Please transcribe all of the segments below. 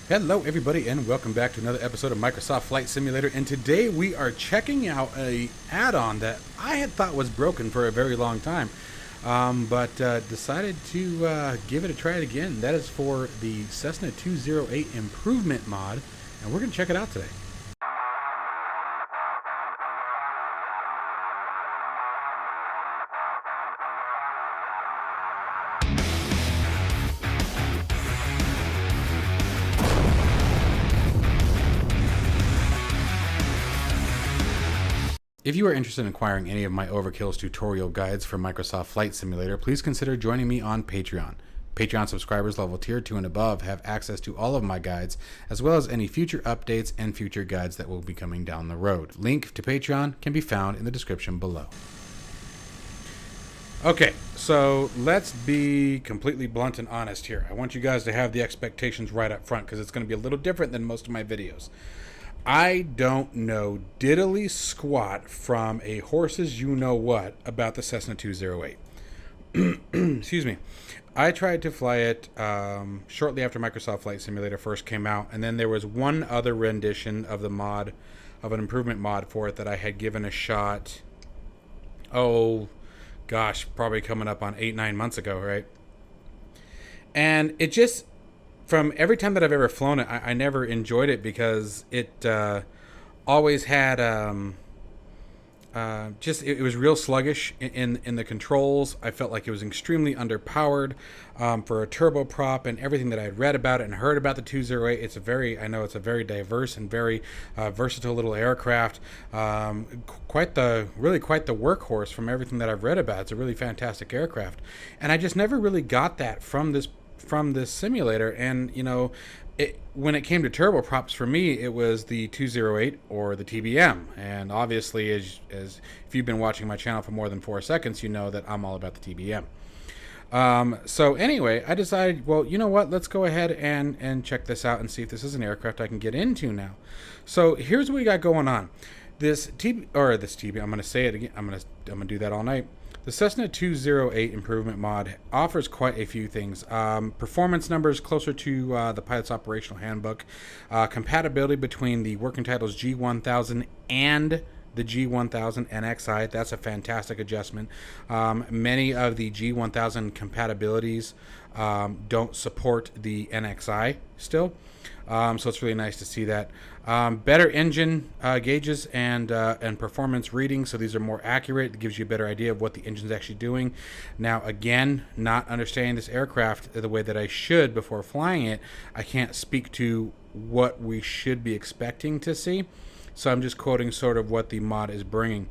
Hello everybody and welcome back to another episode of Microsoft Flight Simulator, and today we are checking out a add-on that I had thought was broken for a very long time, but decided to give it a try again. That is for the Cessna 208 improvement mod, and we're going to check it out today. If you are interested in acquiring any of my Overkill's tutorial guides for Microsoft Flight Simulator, please consider joining me on Patreon. Patreon subscribers level tier 2 and above have access to all of my guides, as well as any future updates and future guides that will be coming down the road. Link to Patreon can be found in the description below. Okay, so let's be completely blunt and honest here. I want you guys to have the expectations right up front because it's going to be a little different than most of my videos. I don't know diddly squat from a horse's you-know-what about the Cessna 208. Excuse me. I tried to fly it shortly after Microsoft Flight Simulator first came out, and then there was one other rendition of the mod, of an improvement mod for it that I had given a shot, oh gosh, probably coming up on 8-9 months ago, right? And it just... from every time that I've ever flown it, I never enjoyed it because it always had it was real sluggish in the controls. I felt like it was extremely underpowered for a turboprop, and everything that I had read about it and heard about the 208. I know it's a very diverse and very versatile little aircraft. Quite the workhorse from everything that I've read about. It's a really fantastic aircraft, and I just never really got that from this simulator. And you know, when it came to turboprops, for me it was the 208 or the TBM, and obviously as if you've been watching my channel for more than 4 seconds, you know that I'm all about the TBM. So anyway, I decided, well, you know what, let's go ahead and check this out and see if this is an aircraft I can get into now. So here's what we got going on. This TB, I'm going to say it again, I'm going to do that all night. The Cessna 208 improvement mod offers quite a few things. Performance numbers closer to the pilot's operational handbook. Compatibility between the working titles G1000 and the G1000 NXI. That's a fantastic adjustment. Many of the G1000 compatibilities don't support the NXI still. So it's really nice to see that. Better engine gauges and performance readings, so these are more accurate. It gives you a better idea of what the engine's actually doing. Now, again, not understanding this aircraft the way that I should before flying it, I can't speak to what we should be expecting to see. So I'm just quoting sort of what the mod is bringing.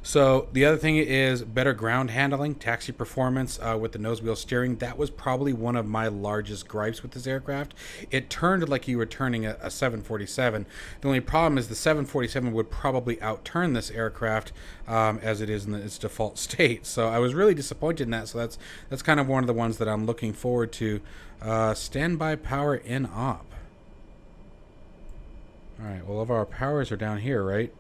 So the other thing is better ground handling, taxi performance with the nose wheel steering. That was probably one of my largest gripes with this aircraft. It turned like you were turning a 747. The only problem is the 747 would probably outturn this aircraft as it is in its default state. So I was really disappointed in that. So that's kind of one of the ones that I'm looking forward to. Standby power in op. All right, well, all of our powers are down here, right?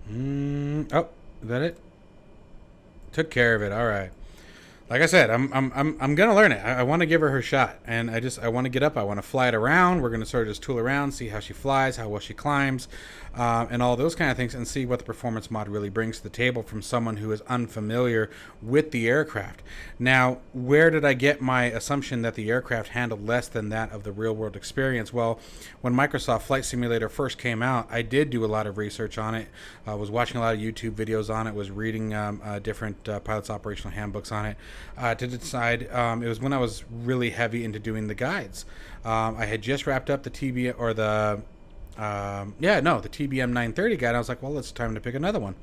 Oh, is that it? Took care of it. All right. Like I said, I'm gonna learn it. I want to give her shot, and I want to get up. I want to fly it around. We're gonna sort of just tool around, see how she flies, how well she climbs, and all those kind of things, and see what the performance mod really brings to the table from someone who is unfamiliar with the aircraft. Now, where did I get my assumption that the aircraft handled less than that of the real-world experience? Well, when Microsoft Flight Simulator first came out, I did do a lot of research on it. I was watching a lot of YouTube videos on it. Was reading different pilots' operational handbooks on it. To decide, it was when I was really heavy into doing the guides. I had just wrapped up the TBM or the TBM 930 guide. I was like, well, it's time to pick another one.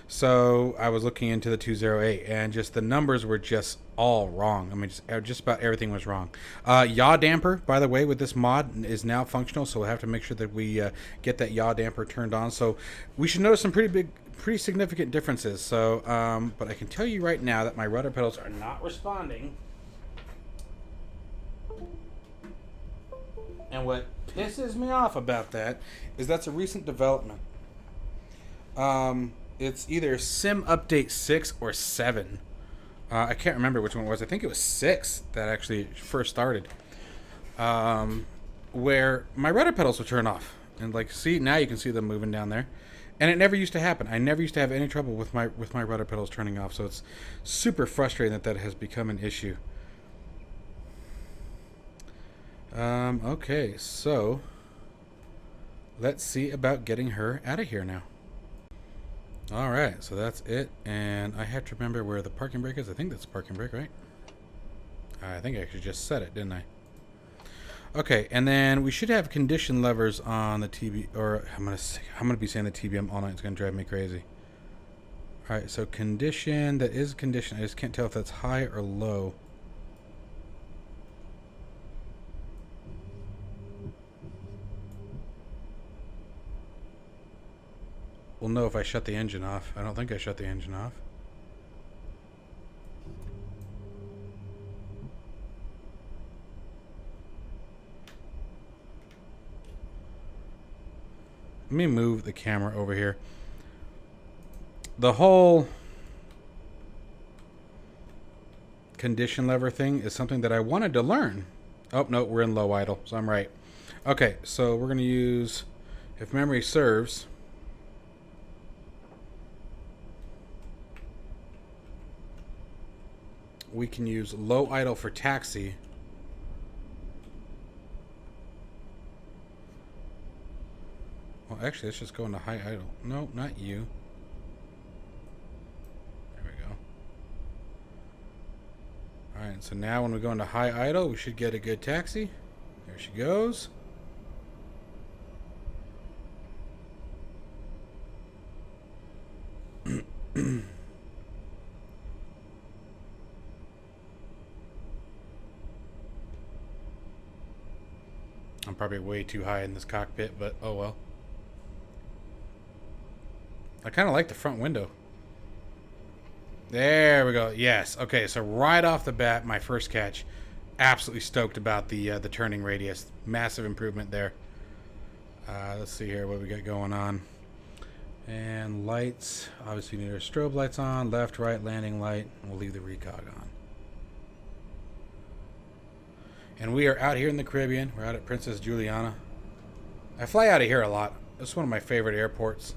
So I was looking into the 208, and just the numbers were just all wrong. I mean, just about everything was wrong. Yaw damper, by the way, with this mod is now functional, so we'll have to make sure that we get that yaw damper turned on. So we should notice some pretty significant differences. So, but I can tell you right now that my rudder pedals are not responding. And what pisses me off about that is that's a recent development. It's either Sim Update 6 or 7. I can't remember which one it was. I think it was 6 that actually first started. Where my rudder pedals would turn off. And like, see, now you can see them moving down there. And it never used to happen. I never used to have any trouble with my rudder pedals turning off. So it's super frustrating that has become an issue. Okay, so let's see about getting her out of here now. All right, so that's it. And I have to remember where the parking brake is. I think that's the parking brake, right? I think I actually just said it, didn't I? Okay, and then we should have condition levers on the TB, or I'm gonna be saying the TBM all night. It's gonna drive me crazy. All right, so condition, that is condition. I just can't tell if that's high or low. We'll know if I shut the engine off. I don't think I shut the engine off. Let me move the camera over here. The whole condition lever thing is something that I wanted to learn. Oh, no, we're in low idle, so I'm right. Okay, so we're going to use, if memory serves, we can use low idle for taxi. Well, actually, let's just go into high idle. No, not you. There we go. Alright, so now when we go into high idle, we should get a good taxi. There she goes. I'm probably way too high in this cockpit, but oh well. I kind of like the front window. There we go. Yes. Okay, so right off the bat, my first catch. Absolutely stoked about the turning radius. Massive improvement there. Let's see here what we got going on. And lights. Obviously, we need our strobe lights on. Left, right, landing light. We'll leave the recog on. And we are out here in the Caribbean. We're out at Princess Juliana. I fly out of here a lot. It's one of my favorite airports.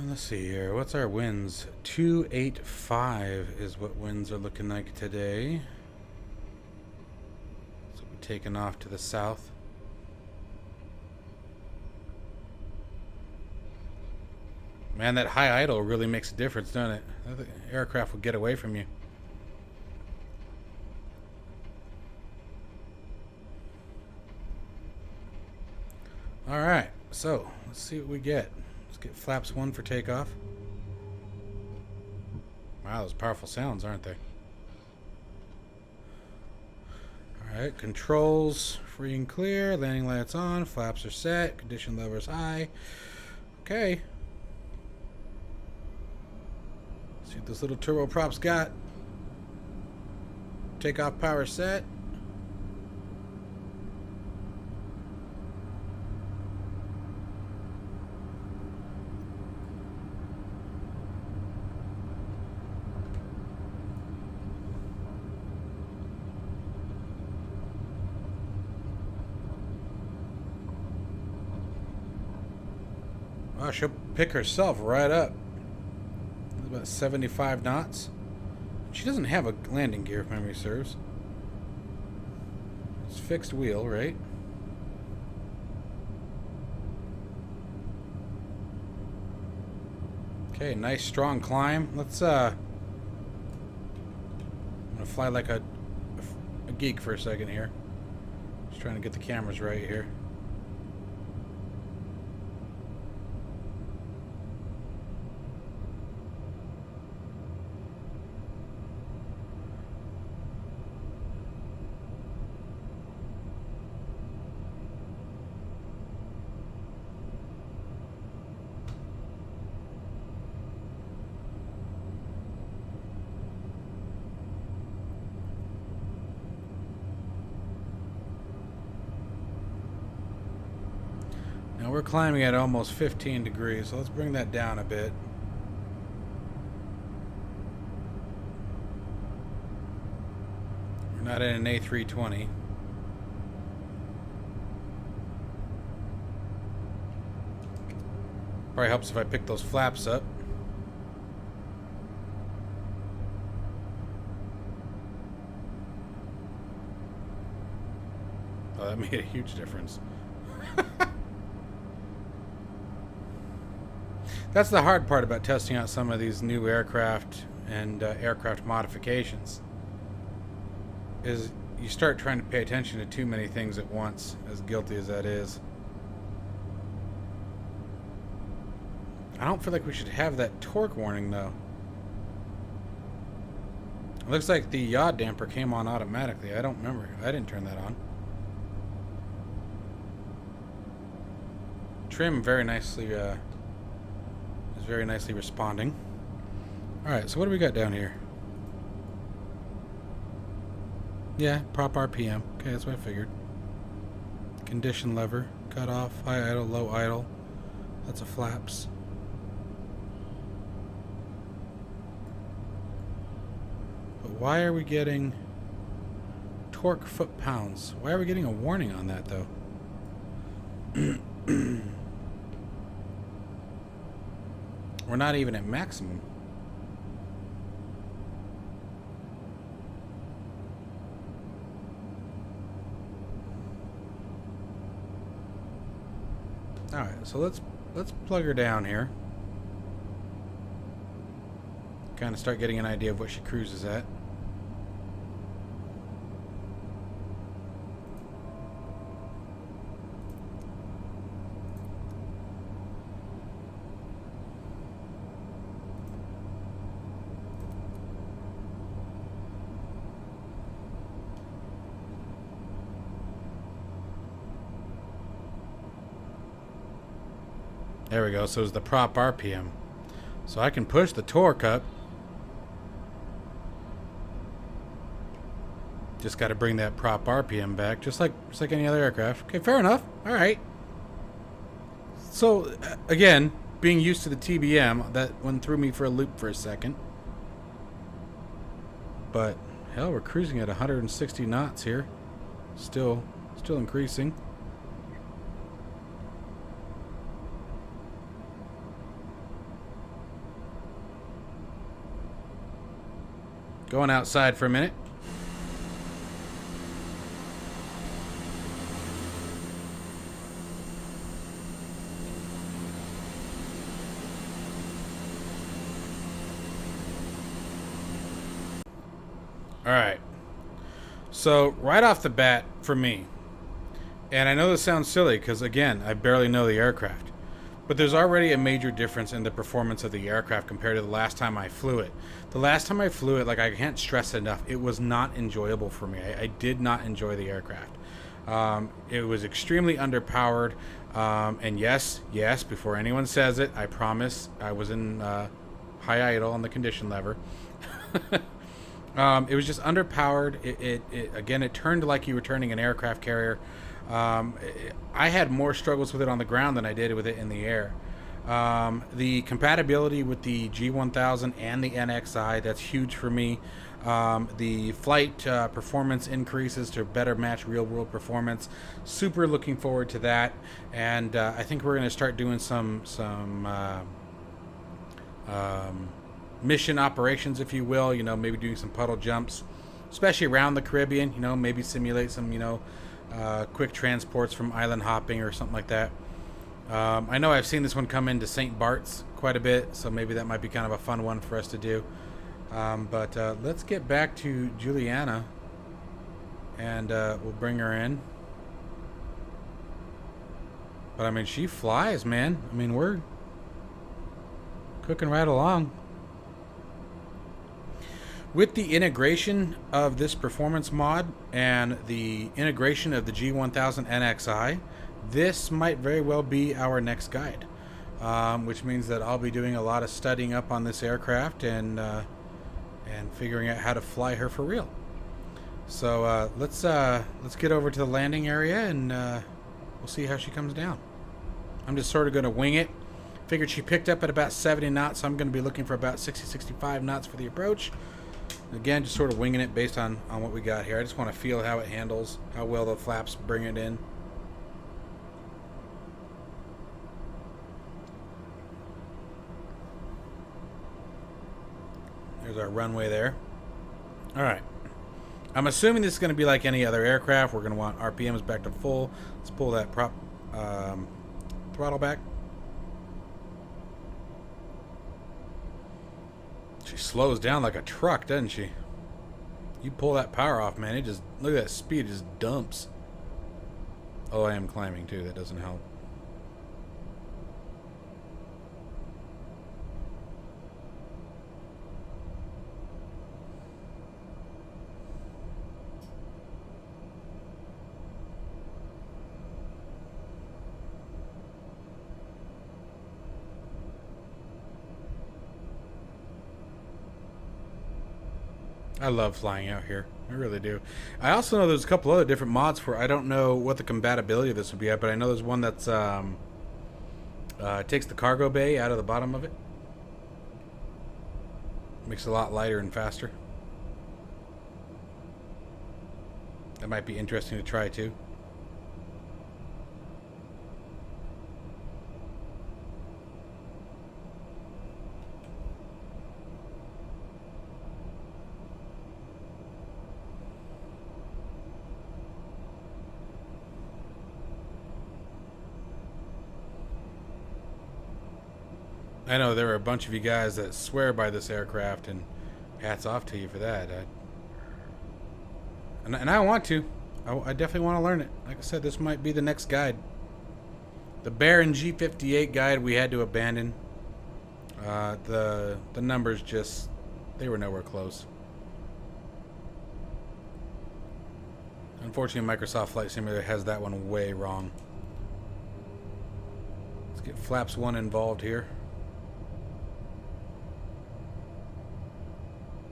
Let's see here. What's our winds? 285 is what winds are looking like today. So we're taking off to the south. Man, that high idle really makes a difference, doesn't it? The aircraft will get away from you. All right, so let's see what we get. Let's get flaps 1 for takeoff. Wow, those powerful sounds, aren't they? All right, controls free and clear. Landing lights on. Flaps are set. Condition levers high. Okay. See what this little turboprop's got. Takeoff power set. Wow, she'll pick herself right up. About 75 knots. She doesn't have a landing gear, if memory serves. It's fixed wheel, right? Okay, nice strong climb. Let's I'm gonna fly like a geek for a second here. Just trying to get the cameras right here. climbing at almost 15 degrees, so let's bring that down a bit. We're not in an A320. Probably helps if I pick those flaps up. Oh, that made a huge difference. That's the hard part about testing out some of these new aircraft and aircraft modifications, is you start trying to pay attention to too many things at once, as guilty as that is. I don't feel like we should have that torque warning, though. It looks like the yaw damper came on automatically. I don't remember. I didn't turn that on. Trim very nicely, is very nicely responding. Alright, so what do we got down here? Yeah, prop RPM. Okay, that's what I figured. Condition lever. Cut off. High idle, low idle. Lots of flaps. But why are we getting torque foot-pounds? Why are we getting a warning on that, though? We're not even at maximum. All right, so let's plug her down here. Kind of start getting an idea of what she cruises at. There we go. So it's the prop RPM. So I can push the torque up. Just got to bring that prop RPM back, just like any other aircraft. Okay, fair enough. All right. So again, being used to the TBM, that one threw me for a loop for a second. But hell, we're cruising at 160 knots here. Still increasing. Going outside for a minute. All right. So right off the bat for me, and I know this sounds silly because again, I barely know the aircraft, but there's already a major difference in the performance of the aircraft compared to the last time I flew it. The last time I flew it, like, I can't stress it enough, it was not enjoyable for me. I did not enjoy the aircraft. It was extremely underpowered. And yes, before anyone says it, I promise I was in high idle on the condition lever. It was just underpowered. It turned like you were turning an aircraft carrier. I had more struggles with it on the ground than I did with it in the air. The compatibility with the G1000 and the NXI, that's huge for me. The flight performance increases to better match real-world performance. Super looking forward to that. And I think we're going to start doing some mission operations, if you will. You know, maybe doing some puddle jumps, especially around the Caribbean. You know, maybe simulate some, quick transports from island hopping or something like that. I know I've seen this one come into St. Bart's quite a bit, so maybe that might be kind of a fun one for us to do. But let's get back to Juliana, and we'll bring her in. But I mean, she flies, man. I mean, we're cooking right along. With the integration of this performance mod and the integration of the G1000 NXI, this might very well be our next guide, which means that I'll be doing a lot of studying up on this aircraft and figuring out how to fly her for real. So let's get over to the landing area and we'll see how she comes down. I'm just sort of going to wing it. Figured she picked up at about 70 knots, so I'm going to be looking for about 60, 65 knots for the approach. Again, just sort of winging it based on what we got here. I just want to feel how it handles, how well the flaps bring it in. There's our runway there. All right. I'm assuming this is going to be like any other aircraft. We're going to want RPMs back to full. Let's pull that prop throttle back. She slows down like a truck, doesn't she? You pull that power off, man. It just, look at that speed. It just dumps. Oh, I am climbing too. That doesn't help. I love flying out here. I really do. I also know there's a couple other different mods for it. I don't know what the compatibility of this would be at, but I know there's one that's takes the cargo bay out of the bottom of it. Makes it a lot lighter and faster. That might be interesting to try too. I know there are a bunch of you guys that swear by this aircraft, and hats off to you for that. And I want to. I definitely want to learn it. Like I said, this might be the next guide. The Baron G58 guide we had to abandon. The numbers just, they were nowhere close. Unfortunately, Microsoft Flight Simulator has that one way wrong. Let's get Flaps 1 involved here.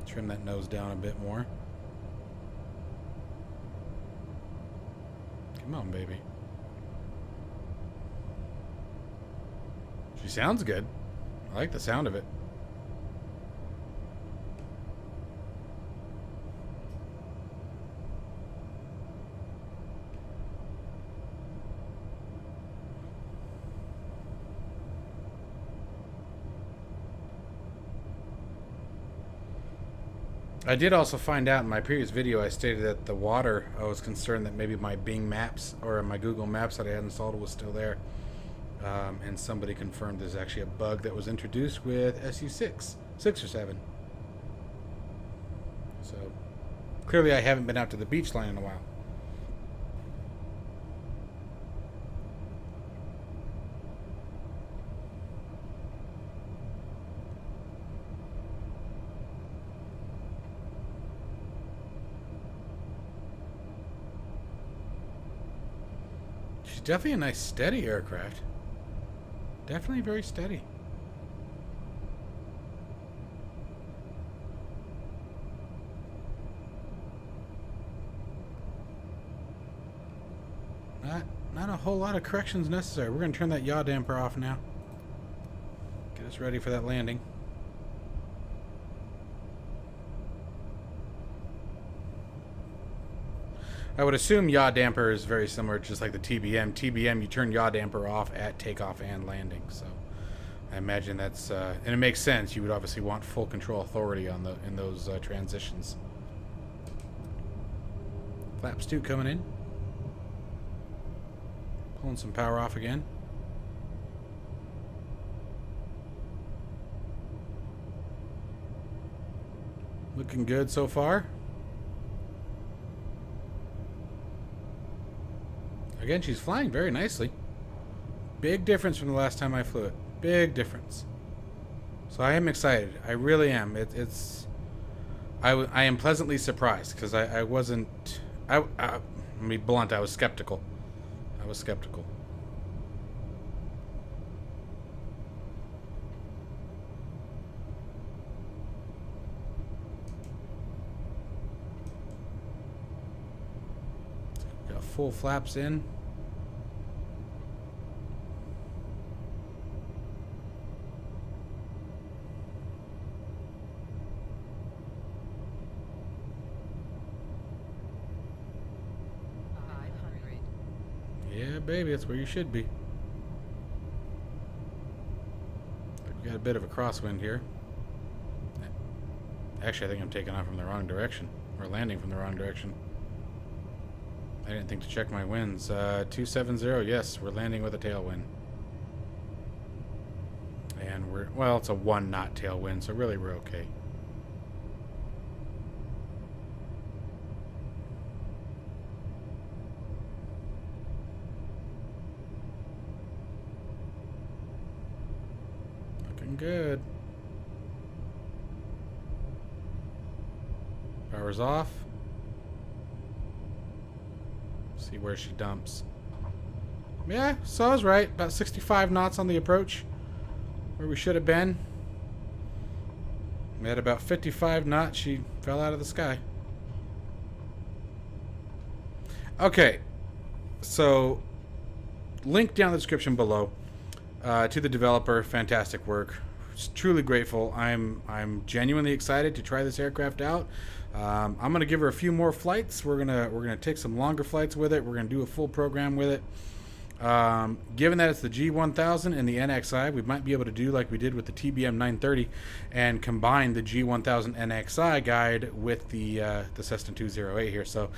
Trim that nose down a bit more. Come on, baby. She sounds good. I like the sound of it. I did also find out in my previous video, I stated that the water, I was concerned that maybe my Bing Maps or my Google Maps that I had installed was still there. And somebody confirmed there's actually a bug that was introduced with SU6, 6 or 7. So clearly I haven't been out to the beach line in a while. Definitely a nice steady aircraft. Definitely very steady. Not a whole lot of corrections necessary. We're going to turn that yaw damper off now. Get us ready for that landing. I would assume yaw damper is very similar, just like the TBM. TBM, you turn yaw damper off at takeoff and landing. So I imagine that's, and it makes sense. You would obviously want full control authority on in those transitions. Flaps 2 coming in. Pulling some power off again. Looking good so far. Again, she's flying very nicely. Big difference from the last time I flew it. Big difference. So I am excited. I really am. I am pleasantly surprised because I wasn't. I'll be blunt. I was skeptical. I was skeptical. Got full flaps in. Yeah, baby, that's where you should be. We got a bit of a crosswind here. Actually, I think I'm taking off from the wrong direction. Or landing from the wrong direction. I didn't think to check my winds. 270, yes, we're landing with a tailwind. And we're, well, it's a 1 knot tailwind, so really we're okay. Looking good. Power's off. See where she dumps. Yeah, so I was right. About 65 knots on the approach. Where we should have been. At about 55 knots, she fell out of the sky. Okay. So, link down in the description below to the developer. Fantastic work. Truly grateful. I'm genuinely excited to try this aircraft out. I'm gonna give her a few more flights. We're gonna take some longer flights with it. We're gonna do a full program with it. Given that it's the G1000 and the NXI, we might be able to do like we did with the TBM 930 and combine the G1000 NXI guide with the Cessna 208 here. So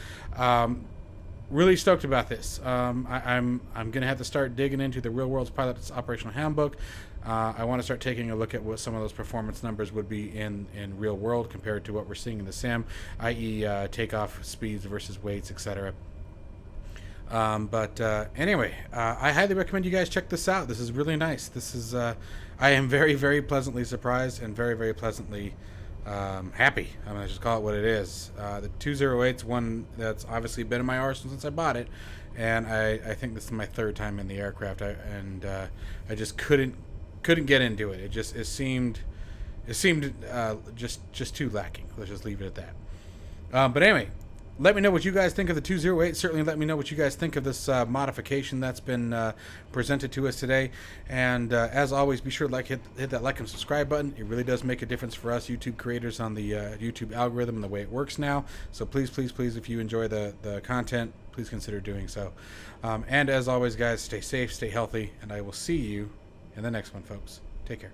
really stoked about this. I'm gonna have to start digging into the Real World's Pilot's Operational Handbook. I want to start taking a look at what some of those performance numbers would be in real world compared to what we're seeing in the sim, i.e. Takeoff speeds versus weights, etc. Anyway, I highly recommend you guys check this out. This is really nice. This is I am very, very pleasantly surprised and very, very pleasantly happy. I'm going to just call it what it is. The 208's one that's obviously been in my arsenal since I bought it, and I think this is my third time in the aircraft, I just couldn't get into it. It seemed just too lacking. Let's just leave it at that. But anyway, let me know what you guys think of the 208. Certainly let me know what you guys think of this modification that's been presented to us today. And as always, be sure to hit that like and subscribe button. It really does make a difference for us YouTube creators on the YouTube algorithm and the way it works now. So please, please, please, if you enjoy the content, please consider doing so. And as always, guys, stay safe, stay healthy, and I will see you in the next one, folks. Take care.